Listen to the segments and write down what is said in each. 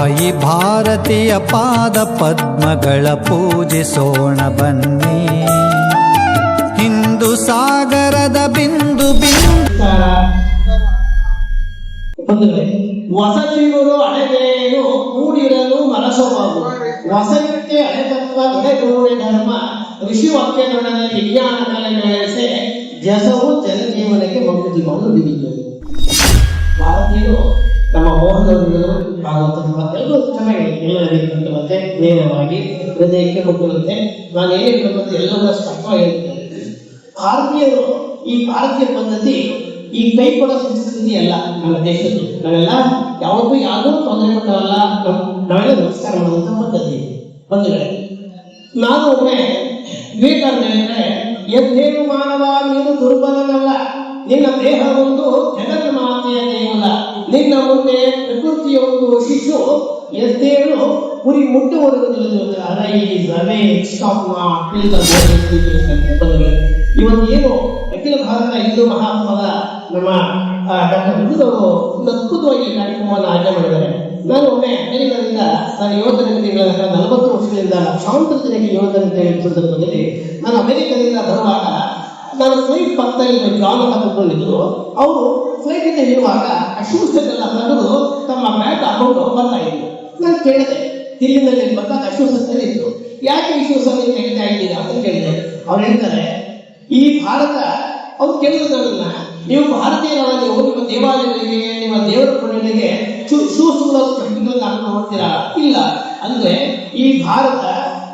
ತಾಯಿ ಭಾರತೀಯ ಪಾದ ಪದ್ಮಗಳ ಪೂಜಿಸೋಣ ಬನ್ನಿ. ಹಿಂದೂ ಸಾಗರದ ಬಿಂದು ವಸತಿಗಳು ಅಳೆದೇನು ಕೂಡಿರಲು ಮನಸೋಬಾಗು ವಸತಿಗೆ ಅಳೆತತ್ವ ದೊರೆಗೂಡೆ ಧರ್ಮ ಋಷಿ ವಾಕ್ಯದೊಡನೆ ವಿಜ್ಞಾನ ಕಲೆ ಮೇಳಿಸಿ ಜಸವು ಜನಜೀವನಕ್ಕೆ ಮಂಕುತಿಗಳನ್ನು ಬಿಗಿದ್ದರು. ಭಾರತೀಯರು ನಮ್ಮ ಮೋಹನವರು ಆಗುವಂಥದ್ದು ಚೆನ್ನಾಗಿ ಹೇಳಬೇಕಂತೆ ನೇರವಾಗಿ ಹೃದಯಕ್ಕೆ ಮುಟ್ಟುವಂತೆ ನಾನು ಏನಿರಬೇಕಂತ ಎಲ್ಲವೂ ಸ್ಪಷ್ಟವಾಗಿ ಹೇಳ್ತೇನೆ. ಭಾರತೀಯರು ಈ ಭಾರತೀಯ ಪದ್ಧತಿ ಈ ಕೈ ಕೊಡೋ ಸಂಸ್ಕೃತಿ ಅಲ್ಲ ನಮ್ಮ ದೇಶದ್ದು. ನಾವೆಲ್ಲ ಯಾವತ್ತೂ ಯಾವುದೂ ತೊಂದರೆ ಕೊಟ್ಟವಲ್ಲ, ನಾವೆಲ್ಲ ನಮಸ್ಕಾರ ಮಾಡುವಂತ ಪದ್ಧತಿ ಬಂಧುಗಳೇ. ನಾನು ಒಮ್ಮೆ ವಿವೇಕಾನಂದ ಹೇಳಿದ್ರೆ, ಎದ್ದೇಳು ಮಾನವ ನೀನು ದುರ್ಬಲನಲ್ಲ, ನಿನ್ನ ದೇಹ ಒಂದು ಜಗತ್ ಮಾತೆಯ ದೇವಲ್ಲ, ನಿನ್ನ ಮುಂದೆ ಪ್ರಕೃತಿಯ ಒಂದು ಶಿಶು ಎದ್ದೇಳು ಗುರಿ ಮುಟ್ಟುವರೆಗೂ ಇವತ್ತು ಏನು ಅಖಿಲ ಭಾರತ ಹಿಂದೂ ಮಹಾತ್ಮದ ನಮ್ಮ ಡಾಕ್ಟರ್ ಬಿಡುದವರು ಒಂದು ಅದ್ಭುತವಾಗಿ ಕಾರ್ಯಕ್ರಮವನ್ನು ಆಯ್ಕೆ ಮಾಡಿದ್ದಾರೆ. ನಾನು ಒಮ್ಮೆ ಅಮೆರಿಕದಿಂದ ನಾನು 7 ಗಂಟೆಗಳ 40 ವರ್ಷಗಳಿಂದ ಲಕ್ಷಾಂತರ ಜನಕ್ಕೆ 7 ಗಂಟೆ ಸಂದರ್ಭದಲ್ಲಿ ನಾನು ಅಮೆರಿಕದಿಂದ ಬರುವಾಗ ನಾನು ಫ್ಲೈಟ್ ಪಕ್ಕದಲ್ಲಿ ಜಾಗ ತಗೊಂಡಿದ್ರು. ಅವರು ಫ್ಲೈಟ್ ಇಂದ ಇರುವಾಗ ಆ ಶೂಸ್ ಎಲ್ಲ ತೆಗೆದು ತಮ್ಮ ಬ್ಯಾಗ್ ಹಾಕೊಂಡು ಬರ್ತಾ ಇದ್ರು. ನಾನು ಕೇಳಿದೆ, ದಿಲ್ಲಿನಲ್ಲಿ ಬರ್ತಾ ಶೂಸ್ ಅಂತ ಇತ್ತು, ಯಾಕೆ ಈ ಶೂಸ್ ಅಲ್ಲಿ ತೆಗಿತಾ ಇದ್ದೀರಾ ಅಂತ ಕೇಳಿದೆ. ಅವ್ರು ಹೇಳ್ತಾರೆ, ಈ ಭಾರತ ಅವ್ರು ಕೇಳಿದ್ರನ್ನ ನೀವು ಭಾರತೀಯರಾಗಿ ನಿಮ್ಮ ದೇವಾಲಯಗಳಿಗೆ ನಿಮ್ಮ ದೇವರ ಕೊನೆಗಳಿಗೆ ಶೂಸ್ಗಳ ಕಟ್ಟಿಗಳನ್ನು ಹಾಕೊಂಡು ಹೋಗ್ತೀರಾ? ಇಲ್ಲ. ಅಂದ್ರೆ ಈ ಭಾರತ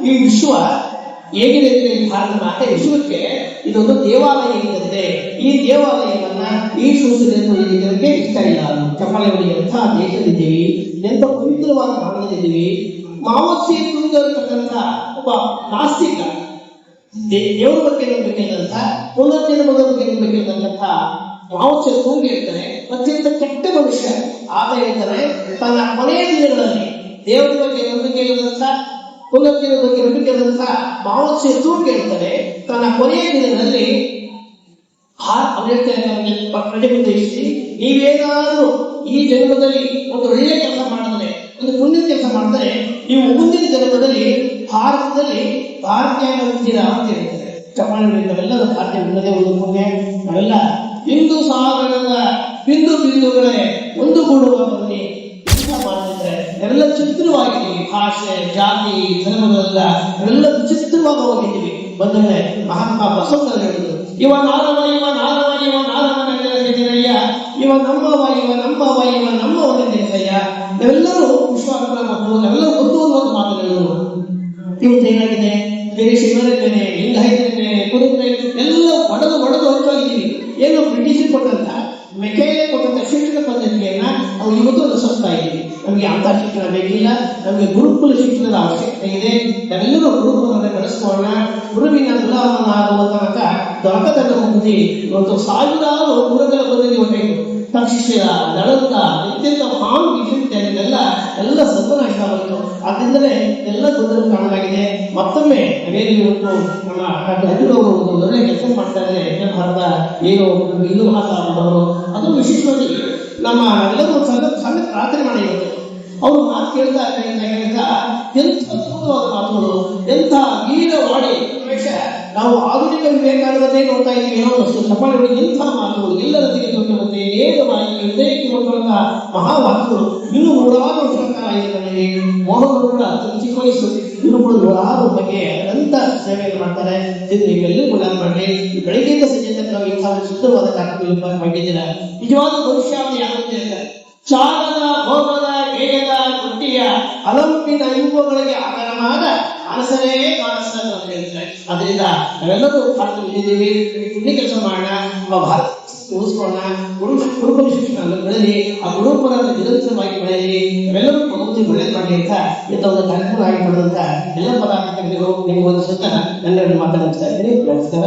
ಈ ವಿಶ್ವ ಹೇಗಿದೆ ಅಂದ್ರೆ ಈ ಭಾರತ ಮಾತೆ ವಿಶ್ವಕ್ಕೆ ಇದೊಂದು ದೇವಾಲಯ ಇದ್ದಂತೆ. ಈ ದೇವಾಲಯವನ್ನ ಈ ಶೂಸಕ್ಕೆ ಇಷ್ಟ ಇಲ್ಲ. ಚಪ್ಪಾಳೆ ಹೊಡೆಯುವಂಥ ದೇಶದಿದ್ದೀವಿ, ಎಂತ ಪವಿತ್ರವಾದ ಭಾರತದಿದ್ದೀವಿ. ಮಾವೋತ್ಸೆ ತುಂಬಿರತಕ್ಕಂಥ ಒಬ್ಬ ನಾಸ್ತಿಕ, ದೇವರ ಬಗ್ಗೆ ನಂಬಿಕೆಯಿಲ್ಲಂತ, ಪುನರ್ಜನ್ಮದ ಬಗ್ಗೆ ನಂಬಿಕೆಯಿಲ್ಲಂತ ಮಾವೋತ್ಸೆ ತುಂಬಿ ಇರ್ತಾನೆ. ಅತ್ಯಂತ ಕೆಟ್ಟ ಮನುಷ್ಯ. ಆತ ಹೇಳ್ತಾನೆ, ತನ್ನ ಕೊನೆಯ ದಿನಗಳಲ್ಲಿ ದೇವರ ಬಗ್ಗೆ ನಂಬಿಕೆ ಇಲ್ಲದಂತ, ಪುನರ್ಜನ್ಮದ ಬಗ್ಗೆ ನಂಬಿಕೆ ಇಲ್ಲದಂತ ಮಾವೋತ್ಸೆ ತುಂಬಿ ಹೇಳ್ತಾನೆ. ತನ್ನ ಕೊನೆಯ ದಿನಗಳಲ್ಲಿ ಅವ್ರು ಹೇಳ್ತಾರೆ, ಪ್ರಜೆ ಉದ್ದೇಶಿಸಿ, ನೀವೇನಾದ್ರೂ ಈ ಜನ್ಮದಲ್ಲಿ ಒಂದು ಒಳ್ಳೆ ಕೆಲಸ ಮಾಡಿದ್ರೆ, ಒಂದು ಪುಣ್ಯ ಕೆಲಸ ಮಾಡಿದ್ರೆ, ನೀವು ಮುಂದಿನ ಜನ್ಮದಲ್ಲಿ ಭಾರತದಲ್ಲಿ ಭಾರತೀಯರಾಗ್ತೀರಾ ಅಂತ ಹೇಳ್ತಾರೆ. ಚಪ್ಪಾಳೆಲ್ಲರೂ ಭಾರತೀಯ ಉನ್ನದೇ ಒಂದು ಪುಣ್ಯ. ನಾವೆಲ್ಲ ಹಿಂದೂ ಸಾಗರದ ಬಿಂದು ಬಿಂದುಗಳೇ ಒಂದು ಗೂಡುವ ಬನ್ನಿ ಮಾಡಿದ್ರೆ ಎಲ್ಲ ಚಿತ್ರವಾಗಿದ್ದೀವಿ. ಭಾಷೆ, ಜಾತಿ, ಧರ್ಮಗಳೆಲ್ಲ ಎಲ್ಲ ವಿಚಿತ್ರವಾಗಿ ಹೋಗಿದ್ದೀವಿ. ಬಂದರೆ ಮಹಾತ್ಮ ಬಸವಣ್ಣ ಹೇಳಿದ್ರು, ಇವ ನಾನವ ಇವ ನಾನವ ಇವ ನಾನವನ ಜನಯ್ಯ, ಇವ ನಮ್ಮವ ಇವ ನಮ್ಮವ ಇವ ನಮ್ಮವನ ಜನಯ್ಯ. ನಾವೆಲ್ಲರೂ ವಿಶ್ವಾಸ ಮಕ್ಕಳು, ನಾವೆಲ್ಲರೂ ಒಂದು ಮಾತುಗಳು. ಇವತ್ತು ಏನಾಗಿದೆ, ಬೇರೆ ಶಿವರೇ ಬೇರೆ, ಲಿಂಗಾಯತರೇ ಬೇರೆ, ಕುರುಬರೇ ಎಲ್ಲ ಒಡೆದು ಹೊರಟಾಗಿದ್ದೀವಿ. ಏನು ಬ್ರಿಟಿಷ್ ಕೊಟ್ಟಂತ ಮೆಕೈಲೆ ಕೊಟ್ಟಂತ ಶಿಕ್ಷಣ ಪದ್ಧತಿಯನ್ನ ನಾವು ಇವತ್ತು ಅನುಸರಿಸ್ತಾ ಇದ್ದೀವಿ. ನಮಗೆ ಅಂತ ಶಿಕ್ಷಣ ಬೇಕಿಲ್ಲ, ನಮಗೆ ಗುರುಕುಲ ಶಿಕ್ಷಣದ ಅವಶ್ಯಕತೆ ಇದೆ. ನಾವೆಲ್ಲರೂ ಗುರುಕುಲವನ್ನು ಬೆಳೆಸ್ಕೊಳ್ಳೋಣ. ಗುರುವಿನ ಗುಲಾಮನಾಗುವ ತನಕ ದೊರಕದ ಮುಕ್ತಿ. ಇವತ್ತು ಸಾವಿರಾರು ಗುರುಗಳ ಪದ್ಧತಿ ಹೊರಟಿತ್ತು. ತಕ್ಷಿಣ ನಳಂದ ಅತ್ಯಂತ ಮಹಾನ್ ವಿಶ್ವವಿದ್ಯಾಲಯಗಳೆಲ್ಲ ಎಲ್ಲ ಸರ್ವನಾಶ ಆಯಿತು. ಆದ್ರಿಂದಲೇ ಎಲ್ಲ ತೊಂದರೆ ಕಾರಣವಾಗಿದೆ. ಮತ್ತೊಮ್ಮೆ ನಾವೇನು ಇವತ್ತು ನಮ್ಮ ಅಭಿನವರು ಒಂದು ಒಳ್ಳೆ ಕೆಲಸ ಮಾಡ್ತಾ ಇದ್ದಾರೆ. ಭಾರತ ಏನು ಹಿಂದೂ ಮಾತಾಡೋರು, ಅದು ವಿಶೇಷವಾಗಿ ನಮ್ಮ ಎಲ್ಲರೂ ಸಣ್ಣ ಪ್ರಾರ್ಥನೆ ಮಾಡಿರುತ್ತೆ. ಅವರು ಮಾತು ಕೇಳ್ತಾ ಹೇಳ್ತಾ ಎಂಥ ಅದ್ಭುತವಾದ ಮಾತುಗಳು, ಎಂಥ ವೀರವಾಡಿ. ನಾವು ಆಧುನಿಕ ವಿವೇಕಾನಂದನೇ ನೋಡ್ತಾ ಇದ್ದೀವಿ. ಏನೋ ಅಷ್ಟು ಸಫಲವಾಗಿ ಎಂಥ ಮಾತುಗಳು, ಎಲ್ಲರ ತೆಗೆದುಕೊಂಡಂತೆ ನೇರವಾಗಿ ಹೃದಯಕ್ಕೆ ಕೊಡುವಂತಹ ಮಹಾವಾಕ್ಯಗಳು. ಇನ್ನು 100 ವರ್ಷಗಳ ಕಾಲ ಮೋಹನರು ಕೂಡ ಚಿಕ್ಕ ವಯಸ್ಸು, ಇನ್ನು ಕೂಡ 100 ಬಗ್ಗೆ ಅನಂತ ಸೇವೆಯನ್ನು ಮಾಡ್ತಾರೆ. ನೀವೆಲ್ಲರೂ ಕೂಡ ಮಾಡಿ ಬೆಳಗ್ಗೆಯಿಂದ ಸಂಜೆ ತನಕ ನಾವು ಇಂಥ ಶುದ್ಧವಾದ ಕಾರ್ಯಕ್ರಮ ಮಾಡಿದ್ದೀರ. ನಿಜವಾದ ಭವಿಷ್ಯ ಯಾರು ಚಾಗದ ಭೋಗದ ಗೇಯದ ಗುಟ್ಟಿಯ ಅಲಂಪಿನ ಇಂಪುಗಳಿಗೆ ಆಧಾರವಾದ ಅನಸರೇ ಕಾಣಿಸ್ತದೆ ಅಂತ ಹೇಳ್ತಾರೆ. ಅದರಿಂದ ನಾವೆಲ್ಲರೂ ಭಾರತದಲ್ಲಿದ್ದೀವಿ. ಪುಣ್ಯ ಕೆಲಸ ಮಾಡೋಣ, ಭಾರತ ಉಳಿಸ್ಕೊಳ್ಳೋಣ. ಗುರುಕುಲ ಶಿಕ್ಷಣ ಬೆಳೆದಿ, ಆ ಗುರುಕುಲವನ್ನು ನಿರಂತರವಾಗಿ ಬೆಳೆಯಲಿ. ನಾವೆಲ್ಲರೂ ಭಗವಂತ ಒಳ್ಳೇದು ಮಾಡಲಿ ಅಂತ ಇಂಥ ಒಂದು ಕಾರ್ಯಕ್ರಮ ಆಗಿ ಮಾಡಿದಂತ ಎಲ್ಲ ಪದಾರ್ಥಗಳು ನಿಮ್ಗೆ ಒಂದು ಸುತ್ತ ನನ್ನೆರಡು ಮಾತನಾಡ್ತಾ ಇದ್ದೀನಿ. ನಮಸ್ಕಾರ.